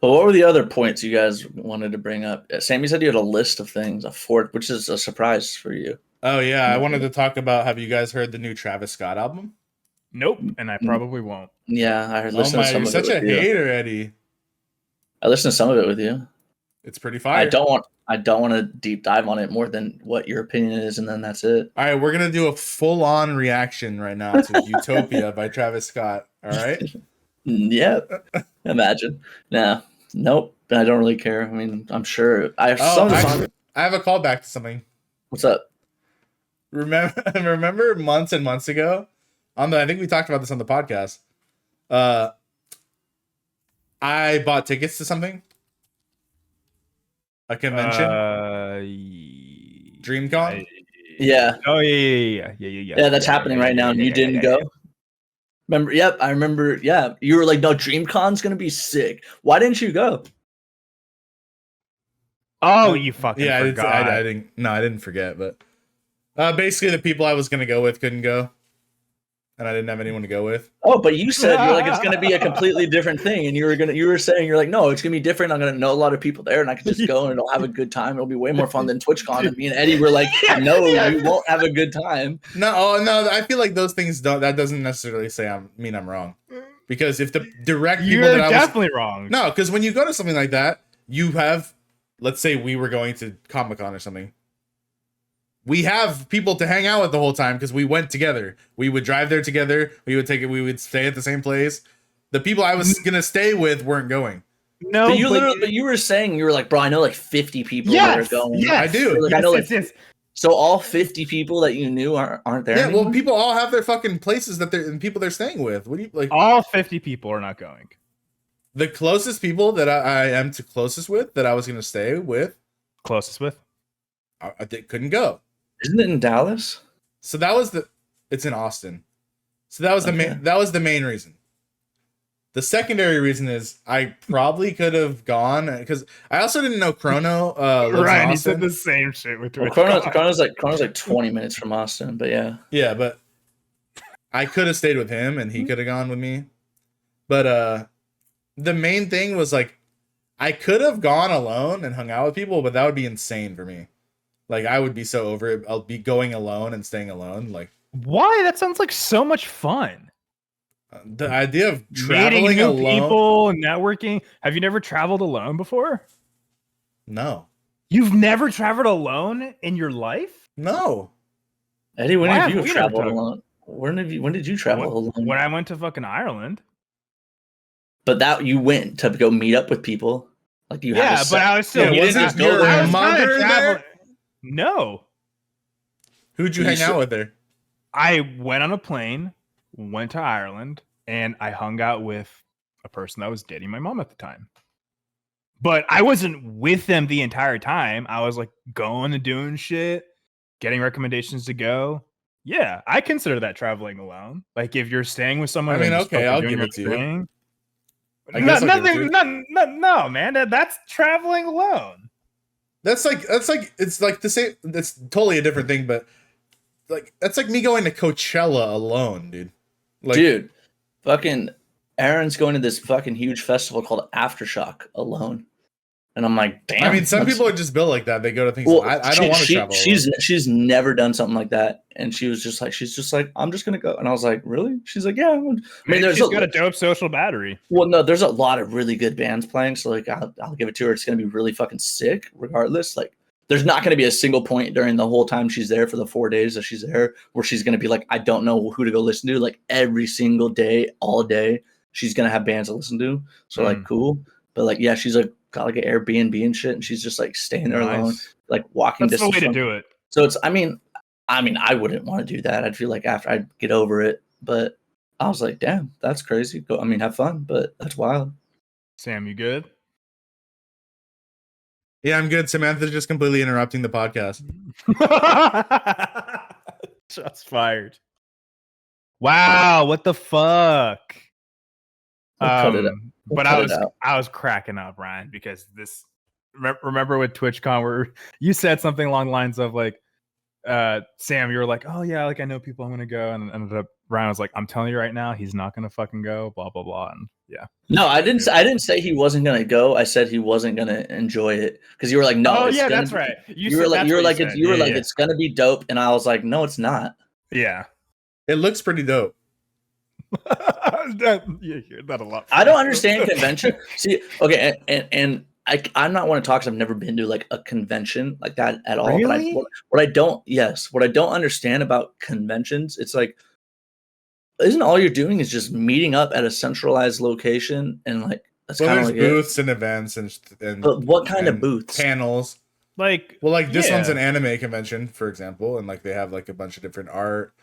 But what were the other points you guys wanted to bring up? Sammy said you had a list of things, which is a surprise for you. Oh yeah, I wanted to talk about. Have you guys heard the new Travis Scott album? Nope, and I probably won't. Yeah, I heard. Oh my, you're such a hater, Eddie. I listened to some of it with you. It's pretty fire. I don't want to deep dive on it more than what your opinion is, and then that's it. All right, we're gonna do a full-on reaction right now to Utopia by Travis Scott. All right. Yeah, imagine. Nope. I don't really care. I mean, I'm sure. I have a callback to something. What's up? Remember months and months ago? I think we talked about this on the podcast. I bought tickets to something. A convention. DreamCon. Yeah. Oh yeah. Yeah, that's happening right now, and you didn't go. Remember? Yep, I remember. Yeah, you were like, "No, DreamCon's gonna be sick." Why didn't you go? Oh, you fucking forgot. I didn't forget, but basically the people I was gonna go with couldn't go, and I didn't have anyone to go with. Oh, but you said you're like, it's gonna be a completely different thing, and you were saying you're like, no, it's gonna be different. I'm gonna know a lot of people there, and I can just go and it'll have a good time. It'll be way more fun than TwitchCon. And me and Eddie were like, no, you won't have a good time. No, I feel like those things that doesn't necessarily say I'm wrong, because if the direct people you're definitely wrong. No, because when you go to something like that, you have, let's say we were going to Comic-Con or something. We have people to hang out with the whole time because we went together. We would drive there together. We would stay at the same place. The people I was gonna stay with weren't going. No, but you were saying, you were like, bro, I know like 50 people that are going. Yes, I do. Like, I know, so all 50 people that you knew aren't there. Yeah, anymore? well, people all have their fucking places and people they're staying with. What do you like? All 50 people are not going. The closest people that I am to closest with that I was gonna stay with, they couldn't go. Isn't it in Dallas? So it's in Austin. So that was the main reason. The secondary reason is I probably could have gone because I also didn't know Chrono. Ryan, he said the same shit with Chrono's like 20 minutes from Austin, but yeah. Yeah, but I could have stayed with him and he could have gone with me. But the main thing was like I could have gone alone and hung out with people, but that would be insane for me. Like, I would be so over it. I'll be going alone and staying alone. Like, why? That sounds like so much fun. The idea of traveling meeting new alone, people and networking. Have you never traveled alone before? No. You've never traveled alone in your life? No. Eddie, when have you traveled alone? When did you travel alone? When I went to fucking Ireland. But that you went to go meet up with people. Like you had but I was still you didn't just go there. Mother there? No. Who'd you hang out with there? I went on a plane, went to Ireland, and I hung out with a person that was dating my mom at the time. But I wasn't with them the entire time. I was like going and doing shit, getting recommendations to go. Yeah, I consider that traveling alone. Like if you're staying with someone, I mean, okay, I'll give it to you. No, man, that's traveling alone. That's like it's like the same. That's totally a different thing, but like that's like me going to Coachella alone, dude. Like, dude, fucking Aaron's going to this fucking huge festival called Aftershock alone, and I'm like, damn. I mean, some people are just built like that. They go to things. Well, I don't want to travel. She's never done something like that, and she's just like, I'm just gonna go, and I was like, really? She's like, yeah. I mean, she's got a dope social battery. Well, no, there's a lot of really good bands playing, so like, I'll give it to her. It's gonna be really fucking sick, regardless. Like, there's not gonna be a single point during the whole time she's there for the 4 days that she's there where she's gonna be like, I don't know who to go listen to. Like every single day, all day, she's gonna have bands to listen to. So like, cool. But like, yeah, she's like got like an Airbnb and shit, and she's just like staying there alone, like walking distance. That's the way to do it. So it's, I mean, I mean, I wouldn't want to do that. I'd feel like after I'd get over it. But I was like, damn, that's crazy. Go, I mean, have fun, but that's wild. Sam, you good? Yeah, I'm good. Samantha's just completely interrupting the podcast. Shots fired. Wow, what the fuck? We'll cut it out. But I was cracking up, Ryan, because this. Remember with TwitchCon where you said something along the lines of like, Sam, you were like, oh yeah, like I know people I'm gonna go, and ended up Ryan was like, I'm telling you right now, he's not gonna fucking go, blah blah blah, and yeah. No, I didn't say he wasn't gonna go. I said he wasn't gonna enjoy it because you were like, no. Oh yeah, that's right. You were like, it's gonna be dope, and I was like, no, it's not. Yeah, it looks pretty dope. You hear that a lot. I don't understand convention. See, okay, and I'm not one to talk because I've never been to like a convention like that at all. Really? But what I don't understand about conventions, it's like, isn't all you're doing is just meeting up at a centralized location and like that's kind of like booths and events and but what kind of booths? Panels. Like, well, like this one's an anime convention, for example, and like they have like a bunch of different art,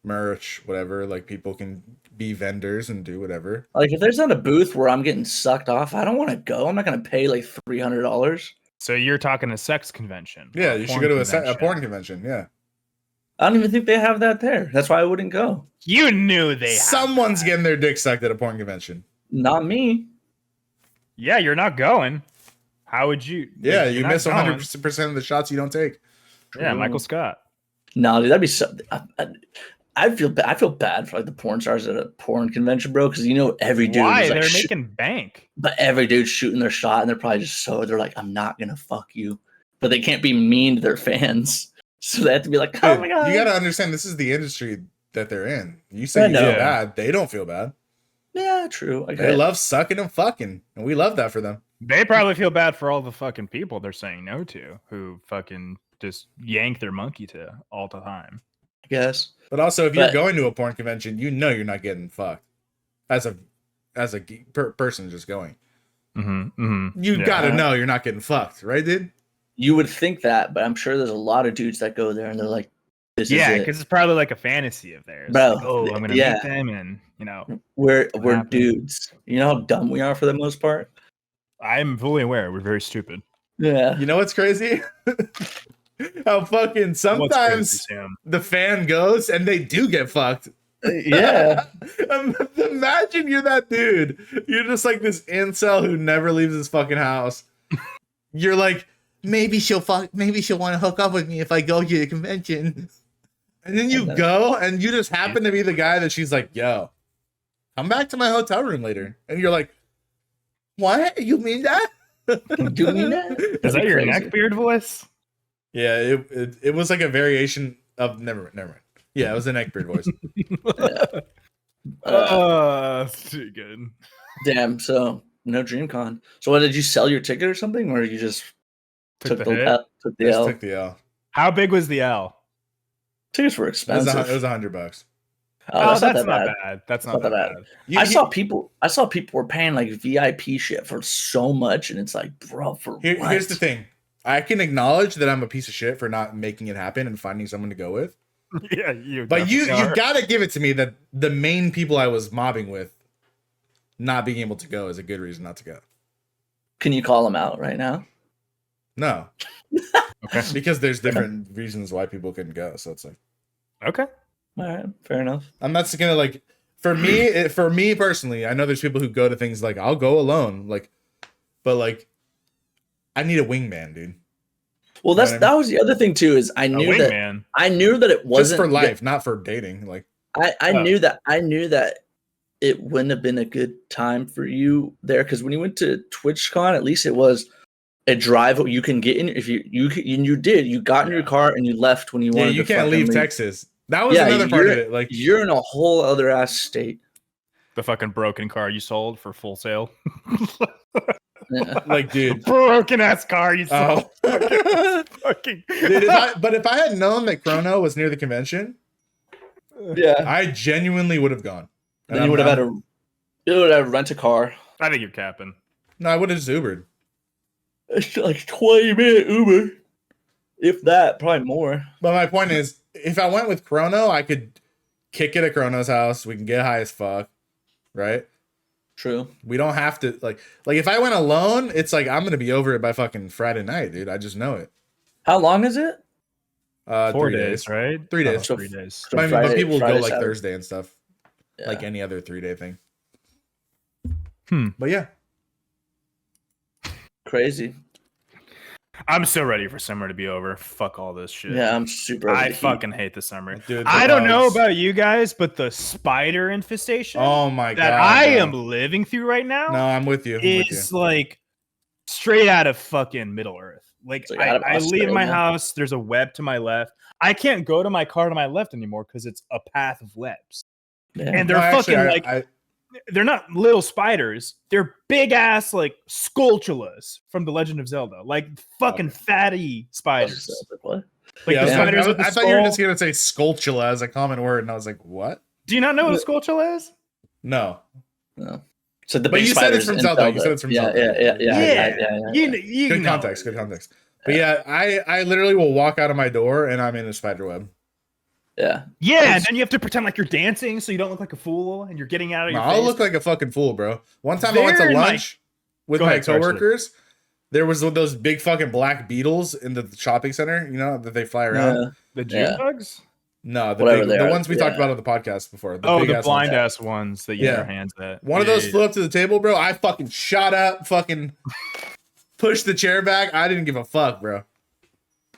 merch, whatever. Like people can be vendors and do whatever. Like if there's not a booth where I'm getting sucked off, I don't want to go. I'm not going to pay like $300. So you're talking a sex convention? Yeah, you should go to a porn convention. Yeah, I don't even think they have that there. That's why I wouldn't go. You knew they. Someone's getting their dick sucked at a porn convention. Not me. Yeah, you're not going. How would you? Yeah, you miss 100% of the shots you don't take. Yeah, Michael Scott. No, dude, that'd be so. I feel bad for like the porn stars at a porn convention, bro, because you know every dude. Why? Is, like, they're making bank. But every dude's shooting their shot, and they're probably just they're like, I'm not gonna fuck you, but they can't be mean to their fans, so they have to be like, oh my god. You gotta understand, this is the industry that they're in. You say you feel bad, they don't feel bad. Yeah, true. They love sucking and fucking, and we love that for them. They probably feel bad for all the fucking people they're saying no to, who fucking just yank their monkey to all the time. I guess. But also, if you're going to a porn convention, you know you're not getting fucked as a person just going. You gotta know you're not getting fucked, right, dude? You would think that, but I'm sure there's a lot of dudes that go there and they're like, "This is it." Because it's probably like a fantasy of theirs. Bro, like, oh, I'm gonna meet them, and you know, we're dudes. You know how dumb we are for the most part. I'm fully aware. We're very stupid. Yeah. You know what's crazy? How fucking sometimes the fan goes and they do get fucked. Yeah. Imagine you're that dude. You're just like this incel who never leaves his fucking house. You're like, maybe she'll want to hook up with me if I go to the convention. And then you go and you just happen to be the guy that she's like, yo, come back to my hotel room later. And you're like, what? You mean that? You mean that? Is that your neckbeard voice? Yeah, it was like a variation of never mind. Yeah, it was a neckbeard voice. Too good. Damn. So no DreamCon. So what, did you sell your ticket or something, or you just took the L? Took the L. How big was the L? Tickets were expensive. It was $100. Oh, that's not bad. That's not that bad. I saw people were paying like VIP shit for so much, and it's like, bro, for what? Here's the thing. I can acknowledge that I'm a piece of shit for not making it happen and finding someone to go with. Yeah, you gotta give it to me that the main people I was mobbing with not being able to go is a good reason not to go. Can you call them out right now? No. Okay. Because there's different reasons why people couldn't go. So it's like, okay. All right, fair enough. I'm not gonna like, for me personally, I know there's people who go to things like, I'll go alone, like, but like, I need a wingman, dude. Well, that was the other thing too. Is I knew that it wasn't just for life, not for dating. Like, I knew that it wouldn't have been a good time for you there, because when you went to TwitchCon, at least it was a drive you can get in. If you got in your car and you left when you wanted. You can't leave Texas. That was another part of it. Like, you're in a whole other ass state. The fucking broken car you sold for full sale. Yeah. Like, dude, broken ass car you sold. Fucking. Dude, if I had known that Chrono was near the convention, yeah, I genuinely would have gone. Then you would have had to rent a car. I think you're capping. No, I would have just Ubered. It's like 20-minute Uber, if that, probably more. But my point is, if I went with Chrono, I could kick it at Chrono's house. We can get high as fuck, right? True. We don't have to like if I went alone, it's like I'm gonna be over it by fucking Friday night, dude. I just know it. How long is it? 4 3 days, right? 3 days. Oh, 3 days. So but Friday, people Friday, go like Saturday. Thursday and stuff, Yeah. like any other 3-day thing. Hmm. But yeah, Crazy. I'm so ready for summer to be over. Fuck all this shit. Yeah, I'm super. I over the heat. fucking hate the summer. dude, the I don't know dogs- about you guys, but the spider infestation Oh my god, that I bro. am living through right now No, I'm with you. I'm with you. is like straight out of fucking Middle Earth. Like, It's like out of I leave my Australia. house, there's a web to my left. I can't go to my car to my left anymore because it's a path of webs. Yeah. And they're No, actually, fucking like they're not little spiders. They're big ass like skulltulas from The Legend of Zelda. Like fucking fatty spiders. What? Like the yeah, spiders with the I thought you were skull. just gonna say Skulltula as a common word, and I was like, what? Do you not know what a skulltula is? No. No. So the But big you said it's spiders from in Zelda. You said it's from yeah, Zelda. Yeah. You Good know context. it. Good context. But yeah, I literally will walk out of my door and I'm in a spider web. Yeah. Yeah, and then you have to pretend like you're dancing so you don't look like a fool and you're getting out of No, your I'll face. look like a fucking fool, bro. One time I went to They're in my- lunch with Go my ahead, sorry, coworkers. There was those big fucking black beetles in the shopping center, you know, that they fly around. Yeah. The June Yeah. bugs? No, the Whatever big, they the are, ones we talked yeah. about on the podcast before. Oh, big the ass blind ones. ass ones that you Yeah. get your hands at. One of Yeah, those yeah, flew up to the table, bro. I fucking shot up, fucking pushed the chair back. I didn't give a fuck, bro.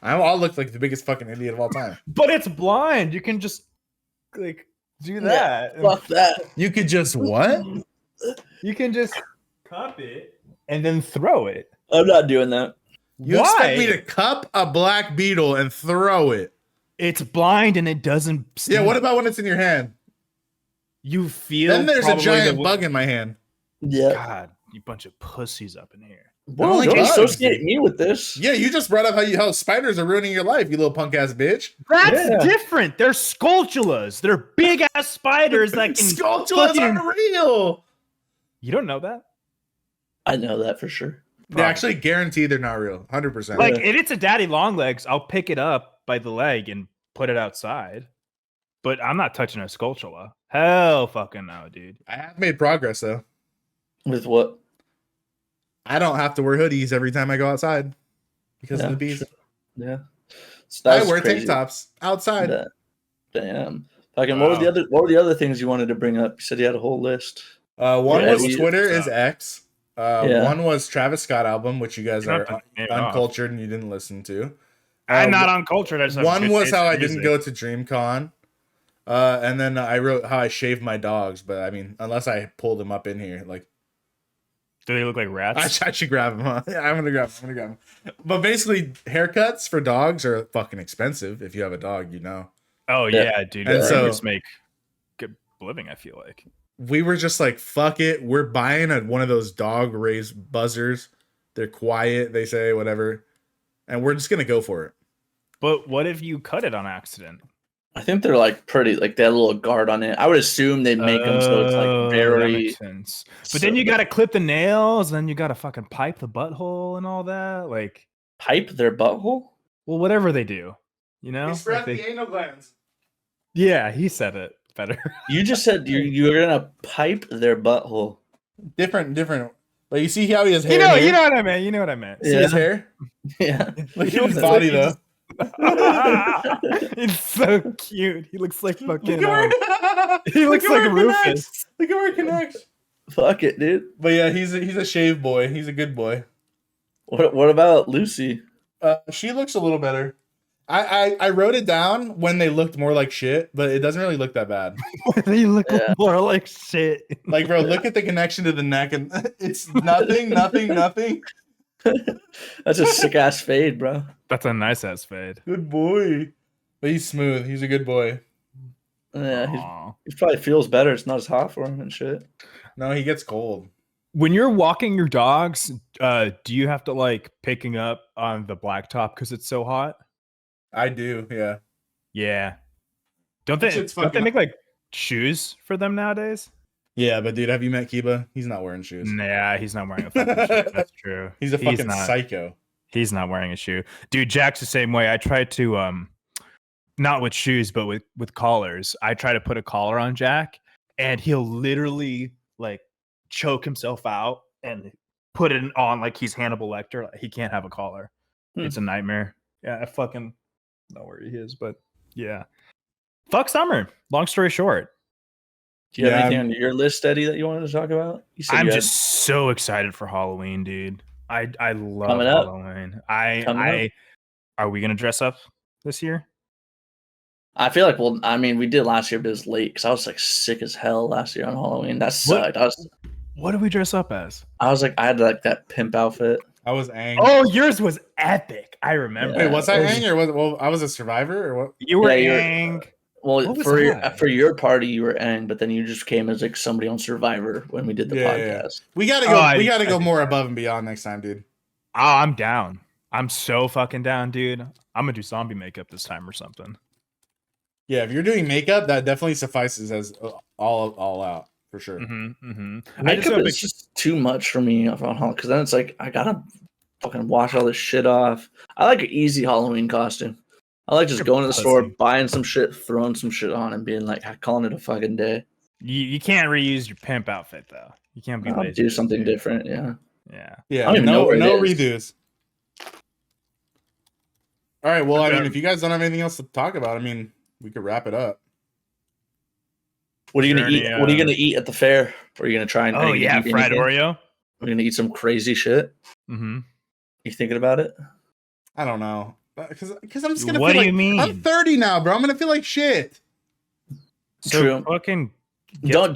I'll look like the biggest fucking idiot of all time. But it's blind. You can just like do that. Fuck that. You could just what? You can just cup it and then throw it. I'm not doing that. You Why? expect me to cup a black beetle and throw it? It's blind and it doesn't sting. Yeah, what about when it's in your hand? You feel Then there's a probably giant the- bug in my hand. Yeah. God, you bunch of pussies up in here. Whoa, only don't bugs, associate dude. me with this. Yeah, you just brought up how spiders are ruining your life, you little punk ass bitch. That's Yeah. different. They're skulltulas. They're big ass spiders that can Skulltulas fucking- are real. You don't know that? I know that for sure. They actually guarantee they're not real. 100%. Like if it's a daddy long legs, I'll pick it up by the leg and put it outside. But I'm not touching a skulltula. Hell fucking no, dude. I have made progress though. With what? I don't have to wear hoodies every time I go outside because of the bees. Sure. Yeah. So I that's wear crazy. tank tops outside. Yeah. Damn. Fucking, what were the other things you wanted to bring up? You said you had a whole list. One Yeah, was we- Twitter is X. Yeah. One was Travis Scott album, which you guys You're are not the- name it off. uncultured and you didn't listen to. I'm not uncultured. I just have One good was taste how in I didn't music. go to DreamCon. And then I wrote how I shaved my dogs, but I mean, unless I pulled them up in here, like Do they look like rats? I should grab them. Huh? I'm gonna grab them. But basically, haircuts for dogs are fucking expensive. If you have a dog, you know. Oh yeah, dude. And And so- so make good living. I feel like. We were just like, fuck it. We're buying one of those dog raised buzzers. They're quiet, they say, whatever. And we're just gonna go for it. But what if you cut it on accident? I think they're like pretty, like they have a little guard on it. I would assume they make them so it's Oh, like that very. makes sense. But then you gotta clip the nails, then you gotta fucking pipe the butthole and all that. Like, Pipe their butthole? well, whatever they do, you know. Like anal glands. yeah, he said it better. You just said you're gonna pipe their butthole. Different. But you see how he has hair. you know here? what I meant. You know what I meant. See his hair? Yeah. Look He at his looks body like though. It's so cute. He looks like fucking. Look at He looks Look at like where it Rufus. connects. Look at where it connects. Fuck it, dude. But yeah, he's a shave boy. He's a good boy. What about Lucy? She looks a little better. I wrote it down when they looked more like shit, but it doesn't really look that bad. They look Yeah. more like shit. Like, bro, look at the connection to the neck, and it's nothing. That's a sick ass fade, bro. That's a nice ass fade. Good boy. But he's smooth. He's a good boy. Yeah, Aw. he probably feels better. It's not as hot for him and shit. No, he gets cold. When you're walking your dogs, do you have to like picking up on the blacktop because it's so hot? I do, yeah. Yeah. Don't That they? shit's Don't they fucking- make like shoes for them nowadays? Yeah, but dude, have you met Kiba? He's not wearing shoes. Nah, he's not wearing a fucking shoe. That's true. He's a fucking not, psycho. He's not wearing a shoe, dude. Jack's the same way. I tried to not with shoes, but with collars. I try to put a collar on Jack, and he'll literally like choke himself out and put it on like he's Hannibal Lecter. Like, he can't have a collar. It's a nightmare. Yeah, I fucking know where he is, but yeah. Fuck summer. Long story short. Do you have anything on your list, Eddie, that you wanted to talk about? I'm just so excited for Halloween, dude. I love Halloween. Are we gonna dress up this year? I feel like, well, I mean, we did last year, but it was late because I was like sick as hell last year on Halloween. That sucked. What did we dress up as? I had like that pimp outfit. I was Aang. Oh, yours was epic. I remember. Wait, was I Aang or was well? I was a survivor or what? You were Aang. Well, for your party, you were Aang, but then you just came as like somebody on Survivor when we did the podcast. We gotta go. We gotta go more above and beyond next time, dude. Oh, I'm down. I'm so fucking down, dude. I'm gonna do zombie makeup this time or something. Yeah, if you're doing makeup, that definitely suffices as all out for sure. Makeup is just too much for me on Halloween because then it's like I gotta fucking wash all this shit off. I like an easy Halloween costume. I like just going to the store, buying some shit, throwing some shit on, and being like, calling it a fucking day. You can't reuse your pimp outfit though. You can't be lazy. Do something different, yeah. Yeah. No redos. All right. Well, I mean, if you guys don't have anything else to talk about, I mean, we could wrap it up. What are you gonna eat? What are you gonna eat at the fair? Or are you gonna try and? Oh yeah, fried Oreo. We're gonna eat some crazy shit. Mm-hmm. You thinking about it? I don't know. Because I'm just gonna. What do you mean? I'm 30 now, bro. I'm gonna feel like shit. So true. Fucking don't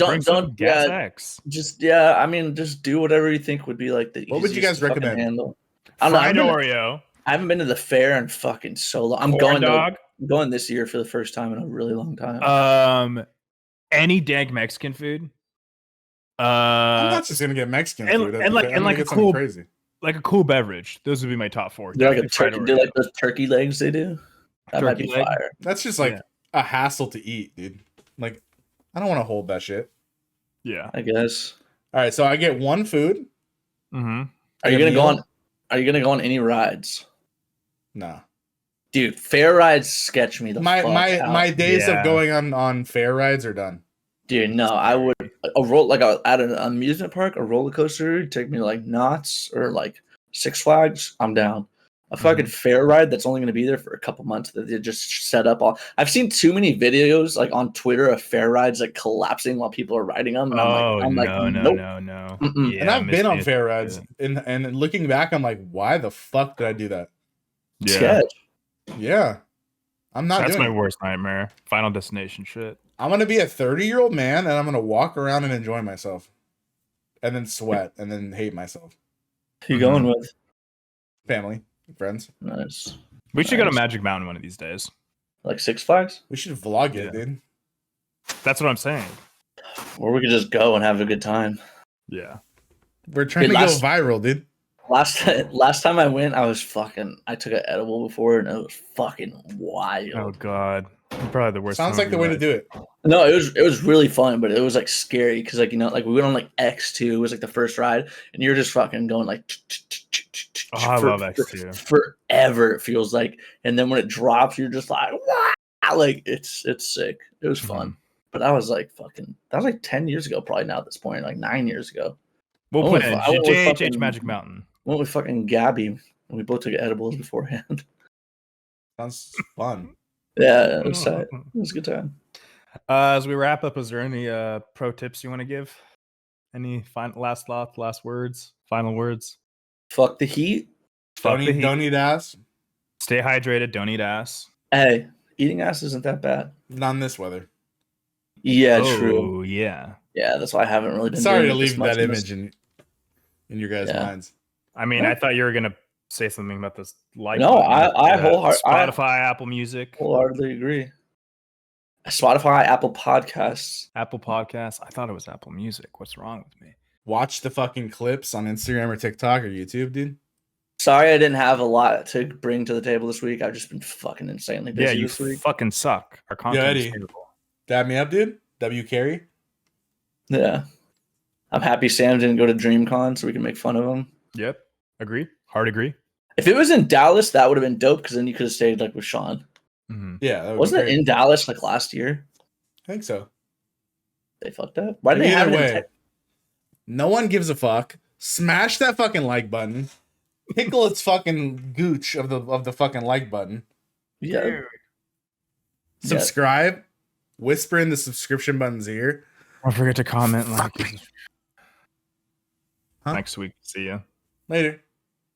gas X. Just just do whatever you think would be like the easiest. What would you guys recommend? Handle. Fried Oreo. I haven't been to the fair in fucking so long. I'm going this year for the first time in a really long time. Any dank Mexican food. I'm not just gonna get Mexican food. And like a cool crazy. Like a cool beverage. Those would be my top 4. They're like those turkey legs they do. That might be fire. That's just like a hassle to eat, dude. Like, I don't want to hold that shit. Yeah, I guess. All right, so I get one food. Mm-hmm. Are you gonna go on any rides? No. Dude, fair rides sketch me the fuck out. My days of going on fair rides are done. Dude, no, I would at an amusement park, a roller coaster, take me to like Knott's or like Six Flags. I'm down. A fucking fair ride that's only going to be there for a couple months that they just set up all. I've seen too many videos like on Twitter of fair rides like collapsing while people are riding them. And I'm like, nope. No. Yeah, and I've been on fair rides, and looking back, I'm like, why the fuck did I do that? Yeah. Sketch. Yeah. I'm not. That's my worst nightmare. Final Destination shit. I'm gonna be a 30-year-old man, and I'm gonna walk around and enjoy myself, and then sweat, and then hate myself. Who you going with? Family, friends. Nice. We should go to Magic Mountain one of these days. Like Six Flags? We should vlog it, dude. That's what I'm saying. Or we could just go and have a good time. Yeah. We're trying to go viral, dude. Last time I went, I took an edible before, and it was fucking wild. Oh god. Probably the worst. Sounds like the way to do it. No, it was really fun, but it was like scary because like we went on like X2. It was like the first ride, and you're just fucking going like. I love X2. Forever it feels like, and then when it drops, you're just like, wow! Like it's sick. It was fun, but that was like 10 years ago, probably now at this point, like 9 years ago. We'll put in JHH Magic Mountain. Went with fucking Gabby, and we both took edibles beforehand. Sounds fun. Yeah, it was tight. It was a good time. As we wrap up, is there any pro tips you want to give? Any last thoughts, last words, final words? Fuck the heat. Don't eat ass. Stay hydrated. Don't eat ass. Hey, eating ass isn't that bad. Not in this weather. Yeah, true. Oh, yeah. Yeah, that's why I haven't really been. Sorry to leave that image in your guys' minds. I mean, I thought you were gonna say something about this. No, I Spotify, Apple Music. Wholeheartedly agree. Spotify, Apple Podcasts. Apple Podcasts. I thought it was Apple Music. What's wrong with me? Watch the fucking clips on Instagram or TikTok or YouTube, dude. Sorry, I didn't have a lot to bring to the table this week. I've just been fucking insanely busy this week. Yeah, you fucking suck. Our content is terrible. Dab me up, dude. W. Carey. Yeah. I'm happy Sam didn't go to DreamCon so we can make fun of him. Yep. Agree. Hard agree. If it was in Dallas, that would have been dope because then you could have stayed like with Sean. Mhm. Yeah, that would be Wasn't it crazy. in Dallas like last year? I think so. They fucked up. Why But did they have either it in way, Texas? no one gives a fuck. Smash that fucking like button. Pickle its fucking gooch of the fucking like button. Yeah. Dude. Subscribe. Whisper in the subscription button's ear. Don't forget to comment, like, Huh? next week. See ya. Later.